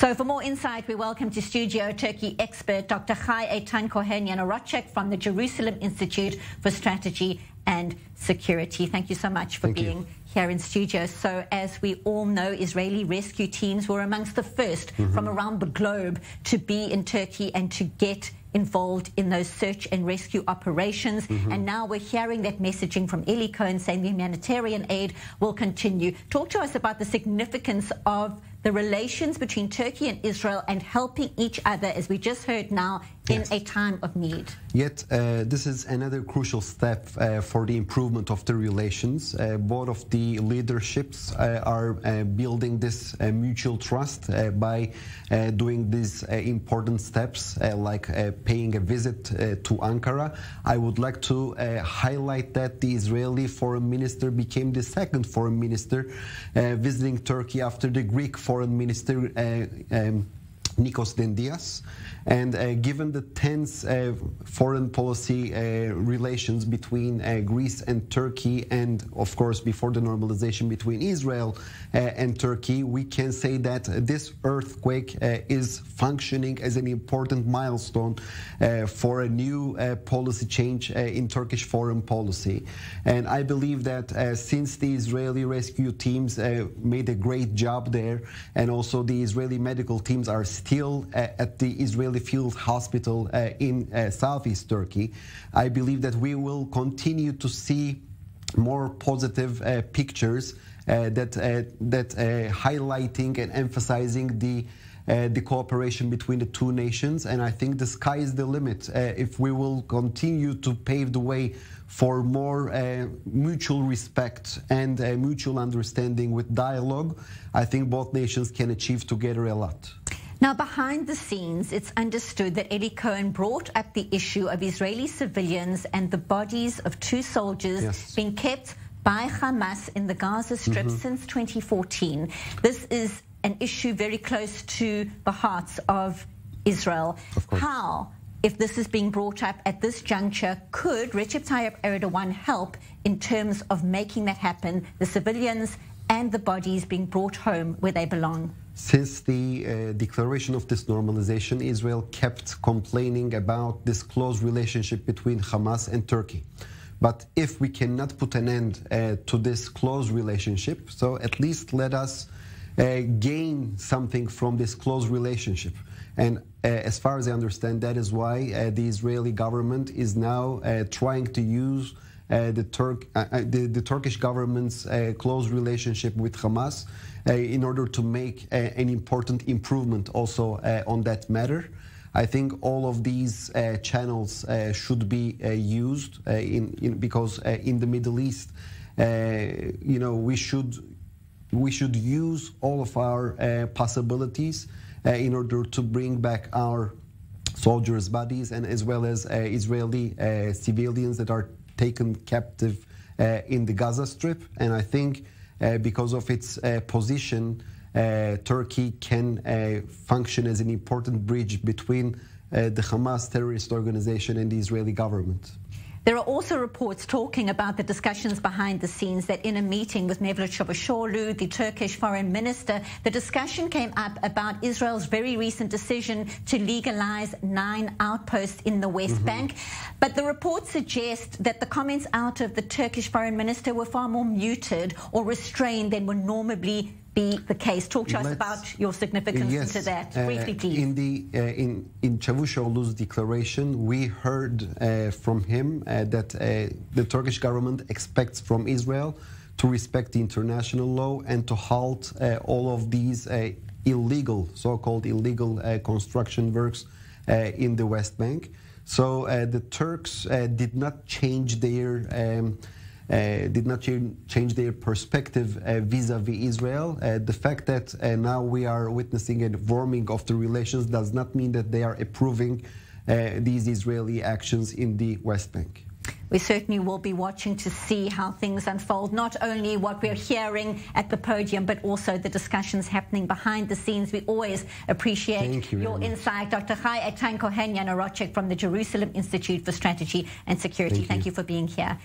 So for more insight, we welcome to studio Turkey expert Dr. Chai Eitan Cohen-Yanarocek from the Jerusalem Institute for Strategy and Security. Thank you so much for being here in studio. So as we all know, Israeli rescue teams were amongst the first from around the globe to be in Turkey and to get involved in those search and rescue operations. And now we're hearing that messaging from Eli Cohen saying the humanitarian aid will continue. Talk to us about the significance of the relations between Turkey and Israel and helping each other, as we just heard now, in a time of need. Yet, this is another crucial step for the improvement of the relations. Both of the leaderships are building this mutual trust by doing these important steps, like paying a visit to Ankara. I would like to highlight that the Israeli foreign minister became the second foreign minister visiting Turkey after the Greek foreign minister Nikos Dendias. And given the tense foreign policy relations between Greece and Turkey, and of course before the normalization between Israel and Turkey, we can say that this earthquake is functioning as an important milestone for a new policy change in Turkish foreign policy. And I believe that since the Israeli rescue teams made a great job there, and also the Israeli medical teams are still at the Israeli Field Hospital in southeast Turkey, I believe that we will continue to see more positive pictures that highlighting and emphasizing the cooperation between the two nations. And I think the sky is the limit. If we will continue to pave the way for more mutual respect and mutual understanding with dialogue, I think both nations can achieve together a lot. Now, behind the scenes, it's understood that Eli Cohen brought up the issue of Israeli civilians and the bodies of two soldiers being kept by Hamas in the Gaza Strip since 2014. This is an issue very close to the hearts of Israel. How, if this is being brought up at this juncture, could Recep Tayyip Erdogan help in terms of making that happen, the civilians and the bodies being brought home where they belong? Since the declaration of this normalization, Israel kept complaining about this close relationship between Hamas and Turkey. But if we cannot put an end to this close relationship, so at least let us gain something from this close relationship. And as far as I understand, that is why the Israeli government is now trying to use the Turkish government's close relationship with Hamas in order to make an important improvement also on that matter. I think all of these channels should be used because in the Middle East, we should use all of our possibilities in order to bring back our soldiers' bodies, and as well as Israeli civilians that are taken captive in the Gaza Strip. And I think because of its position, Turkey can function as an important bridge between the Hamas terrorist organization and the Israeli government. There are also reports talking about the discussions behind the scenes that in a meeting with Mevlut Cavusoglu, the Turkish foreign minister, the discussion came up about Israel's very recent decision to legalize 9 outposts in the West Bank. But the reports suggest that the comments out of the Turkish foreign minister were far more muted or restrained than would normally be the case. Talk to us about your significance to that, briefly, please. In Cavusoglu's declaration, we heard from him that the Turkish government expects from Israel to respect the international law and to halt all of these illegal, so-called illegal construction works in the West Bank. So the Turks did not change their perspective vis-a-vis Israel. The fact that now we are witnessing a warming of the relations does not mean that they are approving these Israeli actions in the West Bank. We certainly will be watching to see how things unfold, not only what we're hearing at the podium, but also the discussions happening behind the scenes. We always appreciate your insight. Dr. Chai Eitan Cohen-Yanarocek from the Jerusalem Institute for Strategy and Security. Thank you for being here.